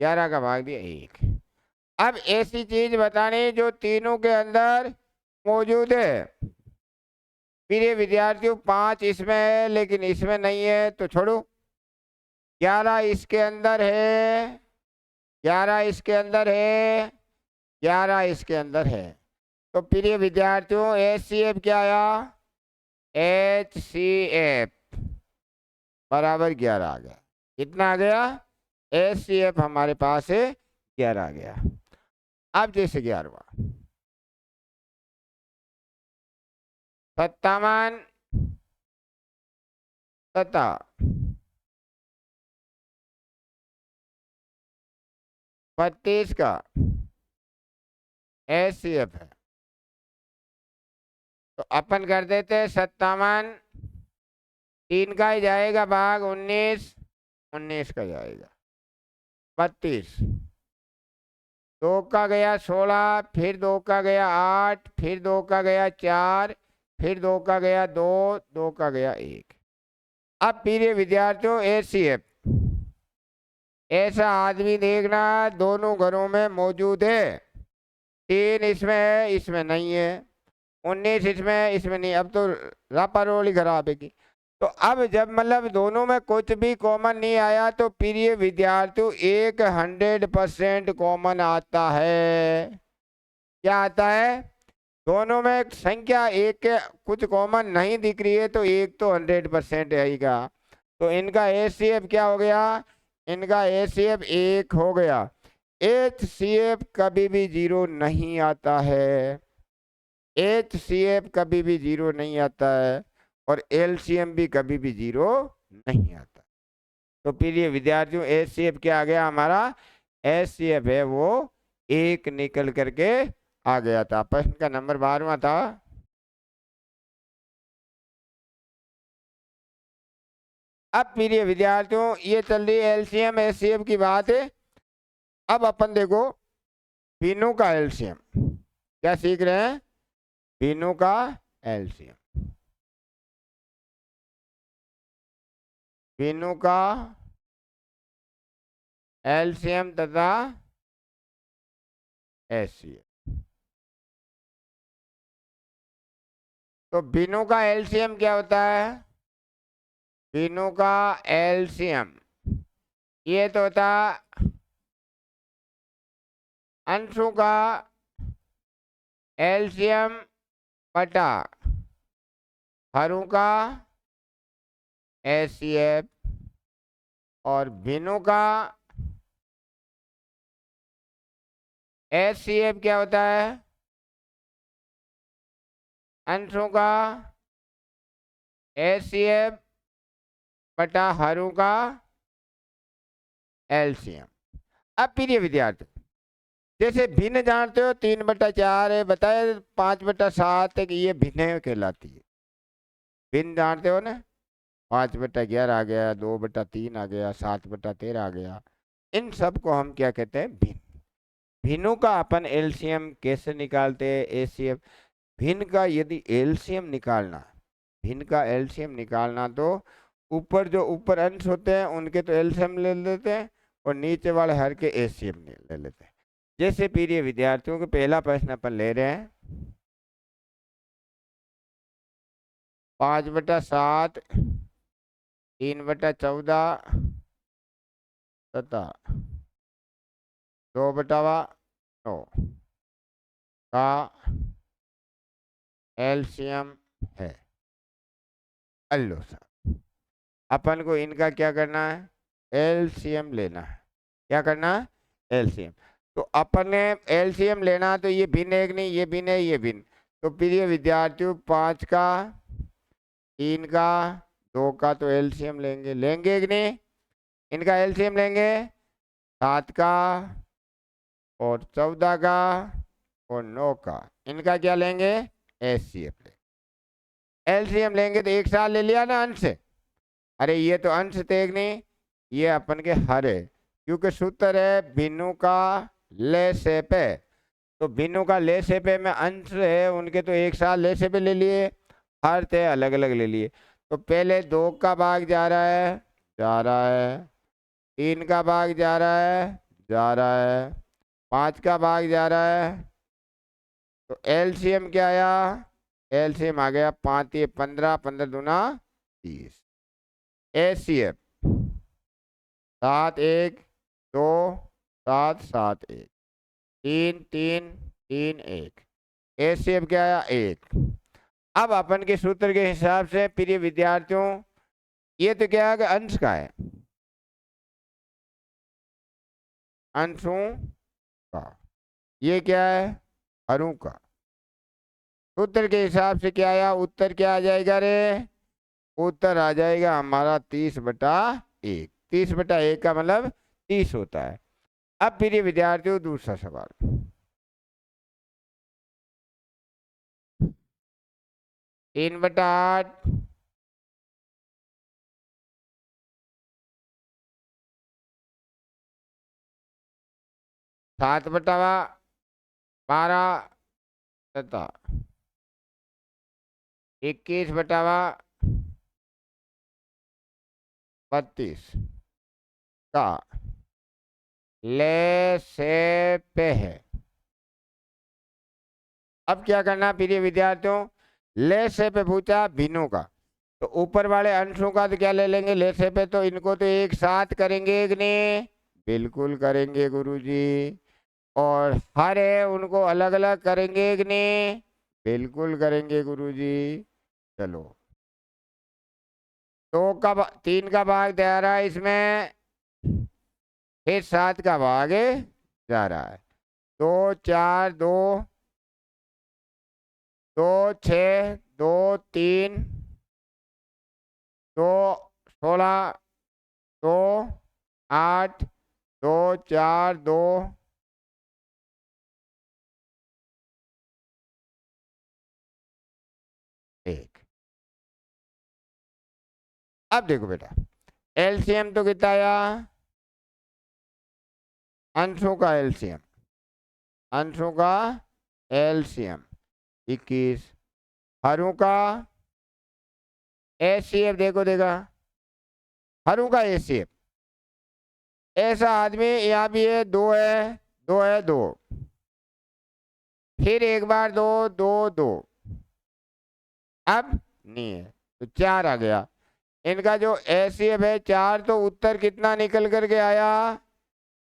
11 का भाग दिया 1। अब ऐसी चीज बतानी जो तीनों के अंदर मौजूद है। फिर ये विद्यार्थियों 5 इसमें है लेकिन इसमें नहीं है, तो छोड़ो। 11 इसके अंदर है, 11 इसके अंदर है, 11 इसके अंदर है। तो प्रिय विद्यार्थियों HCF क्या आया, HCF बराबर 11 आ गया। कितना आ गया? HCF हमारे पास है 11 आ गया। अब जैसे 11वां 57 तथा 32 का HCF है, तो अपन कर देते हैं 57, 3 का ही जाएगा भाग 19, 19 का जाएगा 32, 2 का गया 16, फिर 2 का गया 8, फिर 2 का गया 4, फिर 2 का गया 2, 2 का गया 1। अब प्रिय विद्यार्थियों HCF, ऐसा आदमी देखना दोनों घरों में मौजूद है। 3 इसमें है, इसमें नहीं है। 19 इसमें है, इसमें नहीं। अब तो रापारोली खराब है की। तो अब जब मतलब दोनों में कुछ भी कॉमन नहीं आया तो प्रिय विद्यार्थियों 100% कॉमन आता है। क्या आता है? दोनों में एक संख्या एक के कुछ कॉमन नहीं दिख रही है तो एक तो 100% आएगा। तो इनका HCF क्या हो गया? इनका HCF 1 हो गया। HCF कभी भी 0 नहीं आता है। HCF कभी भी 0 नहीं आता है और LCM भी कभी भी 0 नहीं आता। तो फिर ये विद्यार्थियों HCF क्या आ गया हमारा? HCF है वो 1 निकल करके आ गया था। प्रश्न का नंबर 12वां था। अब प्रिय विद्यार्थियों ये चल रही है LCM HCF की बात है। अब अपन देखो बिनु का LCM क्या सीख रहे हैं? बिनु का LCM, बिनु का LCM तथा HCF। तो बिनु का LCM क्या होता है? बिनु का LCM ये तो होता अंशों का LCM बटा हरों का HCF और भिन्नों का HCF क्या होता है? अंशों का HCF बटा हरों का LCM। अब प्रिय विद्यार्थी जैसे भिन्न जानते हो 3/4 है, बताए 5/7 है कि ये भिन्न कहलाती है। भिन्न जानते हो ना, 5/11 आ गया, 2/3 आ गया, 7/13 आ गया। इन सब को हम क्या कहते हैं? भिन्न। भिन्नों का अपन LCM कैसे निकालते हैं? HCF। भिन्न का यदि LCM निकालना, भिन्न का LCM निकालना तो ऊपर जो ऊपर अंश होते हैं उनके तो LCM ले लेते हैं और नीचे वाले हर के HCM ले लेते हैं। जैसे प्रिय विद्यार्थियों को पहला प्रश्न अपन ले रहे हैं 5/7, 3/14 तथा 2/9 का LCM है। अल्लो साहब अपन को इनका क्या करना है? LCM लेना है। क्या करना है? LCM। तो अपन ने LCM लेना तो ये भिन्न एक नहीं, ये भिन्न है, ये भिन्न। तो प्रिय विद्यार्थियों 5 का, 3 का, 2 का तो LCM लेंगे, लेंगे कि नहीं? इनका LCM लेंगे 7 का और 14 का और 9 का। इनका क्या लेंगे? HCF लेंगे। LCM लेंगे तो एक साथ ले लिया ना अंश। अरे ये तो अंश थे एक नहीं, ये अपन के हर है क्योंकि सूत्र है भिन्नों का ले से पे। तो भिन्नों का ले से पे में अंश है उनके तो एक साथ ले से पे ले लिए, हर थे अलग अलग ले लिए। तो पहले 2 का भाग जा रहा है, जा रहा है। 3 का भाग जा रहा है, जा रहा है। 5 का भाग जा रहा है। तो LCM क्या आया? LCM आ गया 5 ये 15, 15 दूना 30। HCF 7 1 2 7 7 1 3 3 3 1। HCF क्या आया? 1। अब अपन के सूत्र के हिसाब से प्रिय विद्यार्थियों ये तो क्या है कि अंश का है, अंशों का, ये क्या है हरों का। उत्तर के हिसाब से क्या आया, उत्तर क्या आ जाएगा रे, उत्तर आ जाएगा हमारा 30/1। 30/1 का मतलब 30 होता है। अब प्रिय विद्यार्थियों दूसरा सवाल, 3/8 7/12 तथा 21/32 का लेसेपे है। अब क्या करना प्रिय विद्यार्थियों, लेसे पे पूछा भिन्नों का, तो ऊपर वाले अंशों का तो क्या ले लेंगे लेसे पे, तो इनको तो एक साथ करेंगे कि नहीं, बिल्कुल करेंगे गुरुजी। और हर है उनको अलग अलग करेंगे कि नहीं, बिल्कुल करेंगे गुरुजी। चलो, 3 का भाग दे रहा है इसमें, फिर 7 का भाग जा रहा है। 2 4 2 2 6 2 3 2 16 2 8 2 4 2 1। अब देखो बेटा, एलसीएम तो कितना आया, अंशों का एलसीएम, अंशों का एलसीएम 21, हरों का एचसीएफ देखो देगा, हरों का एचसीएफ, ऐसा आदमी यहाँ भी है, 2 है, 2 है, 2, फिर एक बार 2 2 2, अब नहीं है तो 4 आ गया। इनका जो एचसीएफ है 4, तो उत्तर कितना निकल करके आया,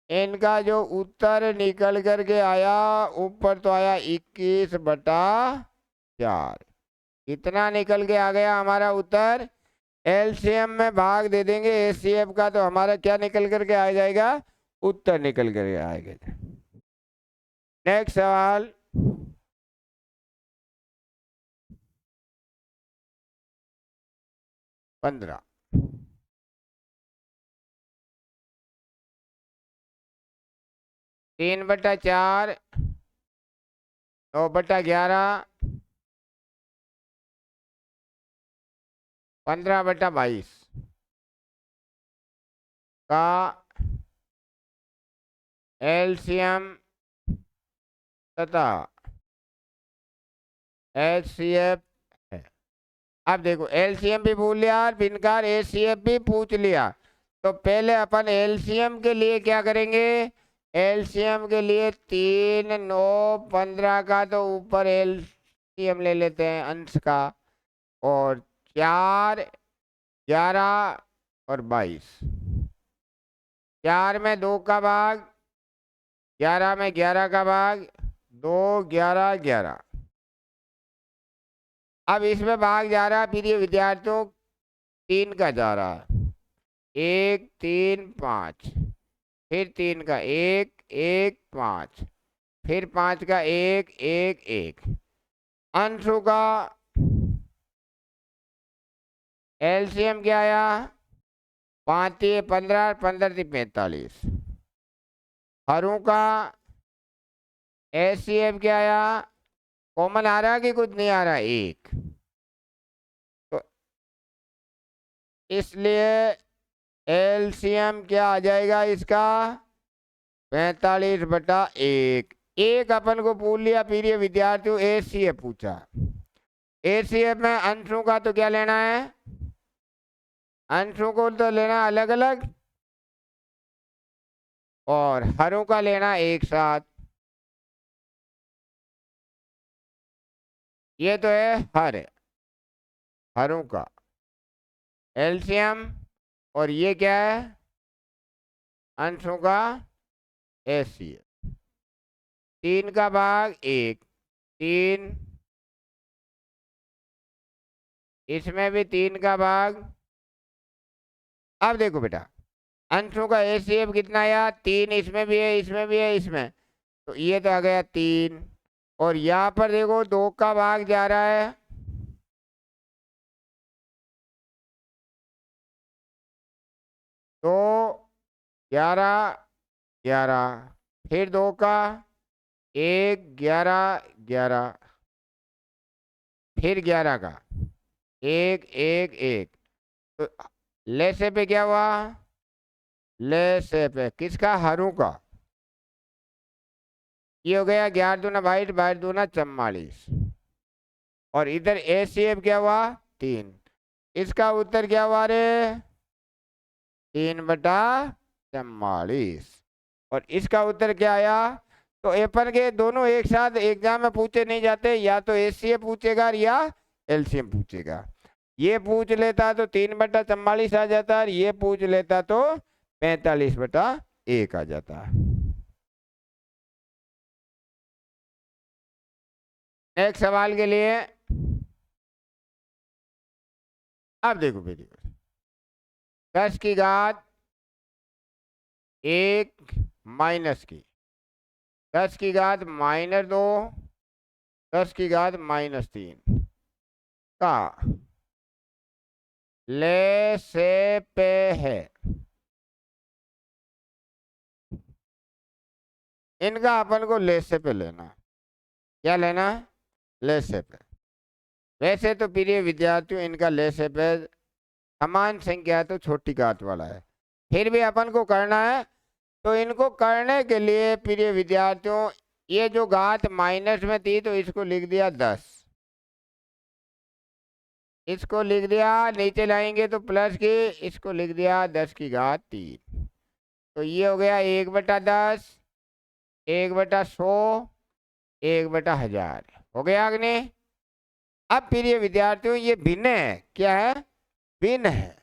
इनका जो उत्तर निकल करके आया ऊपर तो आया 21/4, इतना निकल के आ गया हमारा उत्तर। एलसीएम में भाग दे देंगे एचसीएफ का, तो हमारा क्या निकल करके आ जाएगा, उत्तर निकल करके आएगा। नेक्स्ट सवाल, 15, 3/4 9/11 15/22 का एलसीएम तथा एचसीएफ है। अब देखो एलसीएम भी भूल लिया और बिनकार एचसीएफ भी पूछ लिया, तो पहले अपन एलसीएम के लिए क्या करेंगे, एलसीएम के लिए 3 9 15 का तो ऊपर एलसीएम ले लेते हैं अंश का, और 4 11 और 22, 4 में 2 का भाग, 11 में 11 का भाग, 2 11 11। अब इसमें भाग जा रहा है प्रिय विद्यार्थियों 3 का जा रहा है, 1 3 5, फिर 3 का 1 1 5, फिर 5 का 1 1 1। अंशों का एलसीएम क्या आया, 5 15 15 45। हरों का एचसीएफ क्या आया, कॉमन आ रहा कि कुछ नहीं आ रहा, 1, तो इसलिए एलसीएम क्या आ जाएगा इसका, 45/1। एक अपन को पूछ लिया प्रिय विद्यार्थियों एचसीएफ पूछा, एचसीएफ में अंशों का तो क्या लेना है, अंशों को तो लेना अलग अलग और हरों का लेना एक साथ। ये तो है हर है, हरों का एलसीएम, और ये क्या है अंशों का एचसीएफ। 3 का भाग 1 3, इसमें भी 3 का भाग। अब देखो बेटा अंशों का एचसीएफ कितना आया 3, इसमें भी है, इसमें भी है, इसमें, तो ये तो आ गया 3। और यहाँ पर देखो 2 का भाग जा रहा है, तो 11 11, फिर 2 का 1 11 11, फिर 11 का 1 1 1, तो लेसे पे क्या हुआ, लेसे पे किसका, हरू का। ये हो गया 11 दूना 22, 22 दूना 44, और इधर एचसीएफ क्या हुआ 3। इसका उत्तर क्या हुआ रे, 3/44। और इसका उत्तर क्या आया, तो एपन के दोनों एक साथ एग्जाम में पूछे नहीं जाते, या तो एचसीएफ पूछेगा या एलसीएम पूछेगा। ये पूछ लेता तो 3/44 आ जाता, और ये पूछ लेता तो 45/1 आ जाता। नेक्स्ट सवाल के लिए अब देखो मेरी 10 की घात 1 माइनस की, 10 की घात -2, 10 की घात -3 का ले से पे है। इनका अपन को ले से पे लेना, क्या लेना, ले से पे। वैसे तो प्रिय विद्यार्थियों इनका ले से पे समान संख्या है तो छोटी घात वाला है, फिर भी अपन को करना है। तो इनको करने के लिए प्रिय विद्यार्थियों, ये जो घात माइनस में थी तो इसको लिख दिया 10, इसको लिख दिया, नीचे लाएंगे तो प्लस की, इसको लिख दिया 10 की घात 3। तो ये हो गया 1/10, 1/100, 1/1000 हो गया अग्नि। अब प्रिय विद्यार्थियों ये भिन्न है, क्या है, भिन्न है।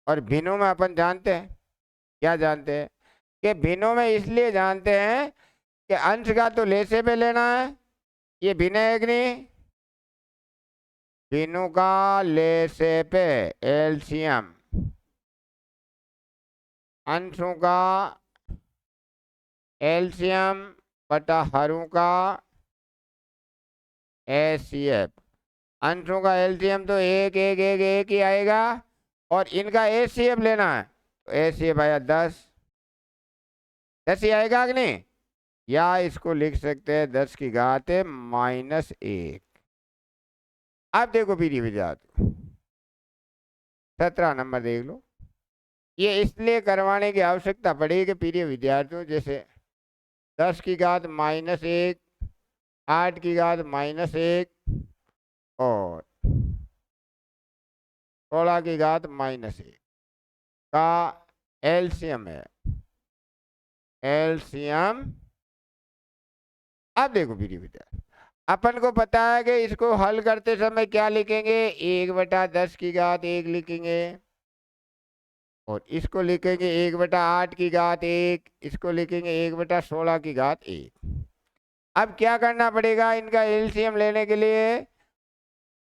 और भिन्नों में अपन जानते हैं, क्या जानते हैं, कि भिन्नों में इसलिए जानते हैं कि अंश का तो लेसे पे लेना है, ये भिन्न है कि नहीं, भिन्नों का लेसे पे एलसीएम, अंशों का एलसीएम बटा हरों का एचसीएफ। अंशों का एलसीएम तो 1 1 1 1 ही आएगा, और इनका एचसीएफ लेना है तो एचसीएफ आया 10, 10 ही आएगा कि नहीं, या इसको लिख सकते हैं 10 की घात -1। अब देखो पीरी विद्यार्थी 17 नंबर देख लो। ये इसलिए करवाने की आवश्यकता पड़ी कि प्रिय विद्यार्थियों जैसे 10 की घात -1, 8 की घात -1 और 16 की घात -1 का एलसीएम है, एलसीएम। अब देखो प्रिय विद्यार्थी, अपन को पता है कि इसको हल करते समय क्या लिखेंगे, 1/10 की घात 1 लिखेंगे, और इसको लिखेंगे 1/8 की घात 1, इसको लिखेंगे 1/16 की घात 1। अब क्या करना पड़ेगा इनका एलसीएम लेने के लिए,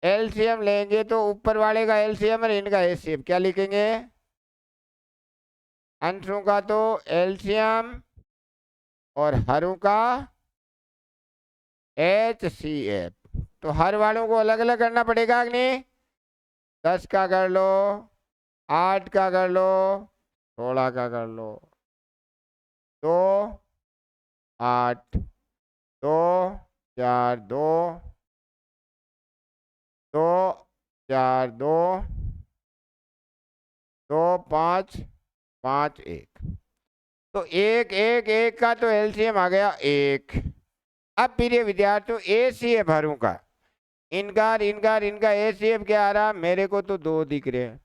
एलसीएम लेंगे तो ऊपर वाले का एलसीएम और इनका एचसीएफ क्या लिखेंगे, अंशों का तो एलसीएम और हरों का एचसीएफ। तो हर वालों को अलग अलग करना पड़ेगा कि नहीं, 10 का कर लो, 8 का कर लो, 16 का कर लो, 2 8 2 4 2 2 4 2 2 5 5 1, तो 1 1 1 का तो एलसीएम आ गया 1। अब प्रिय विद्यार्थियों एचसीएफ हरों का, इनका इनका एचसीएफ क्या आ रहा, मेरे को तो 2 दिख रहे हैं,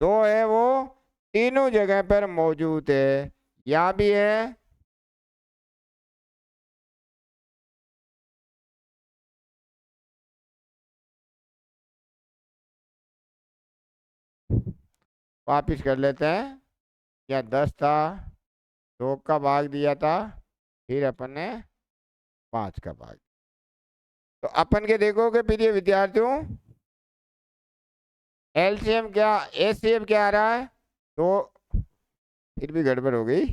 2 है वो तीनों जगह पर मौजूद है, यहाँ भी है, वापिस कर लेते हैं। क्या 10 था, 2 का भाग दिया था, फिर अपन ने 5 का भाग। तो अपन के देखोगे प्रिय विद्यार्थियों एलसीएम क्या, एचसीएफ क्या आ रहा है, 2 फिर भी गड़बड़ हो गई।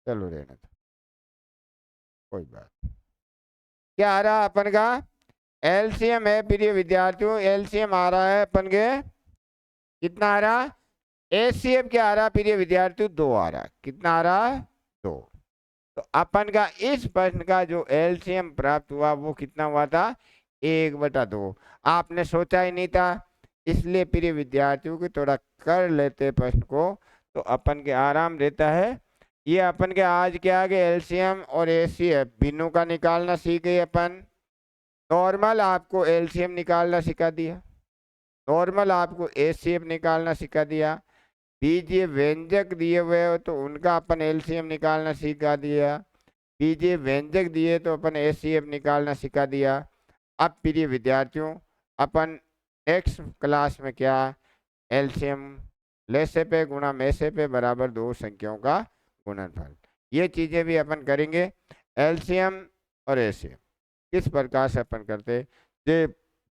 चलो रहने दो, कोई बात। क्या आ रहा अपन का एलसीएम है प्रिय विद्यार्थियों, एलसीएम आ रहा है अपन के कितना आ रहा, एचसीएफ क्या आ रहा प्रिय विद्यार्थियों, 2 आ रहा। कितना आ रहा, 2। तो अपन का इस प्रश्न का जो एलसीएम प्राप्त हुआ वो कितना हुआ था, 1/2। आपने सोचा ही नहीं था, इसलिए प्रिय विद्यार्थियों की थोड़ा कर लेते प्रश्न को तो अपन के आराम रहता है। ये अपन के आज के आगे एलसीएम और एचसीएफ बिनों का निकालना सीख गए अपन। नॉर्मल आपको एलसीएम निकालना सिखा दिया, नॉर्मल आपको एचसीएफ निकालना सिखा दिया। बीजीय व्यंजक दिए हुए हो तो उनका अपन एलसीएम निकालना सिखा दिया, बीजीय व्यंजक दिए तो अपन एचसीएफ निकालना सिखा दिया। अब प्रिय विद्यार्थियों अपन नेक्स्ट क्लास में क्या, एलसीएम लेसे पे गुणा मैसे पे बराबर 2 संख्याओं का गुणनफल, ये चीजें भी अपन करेंगे। एलसीएम और एचसीएफ किस प्रकार से अपन करते। जय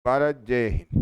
भारत, जय हिंद।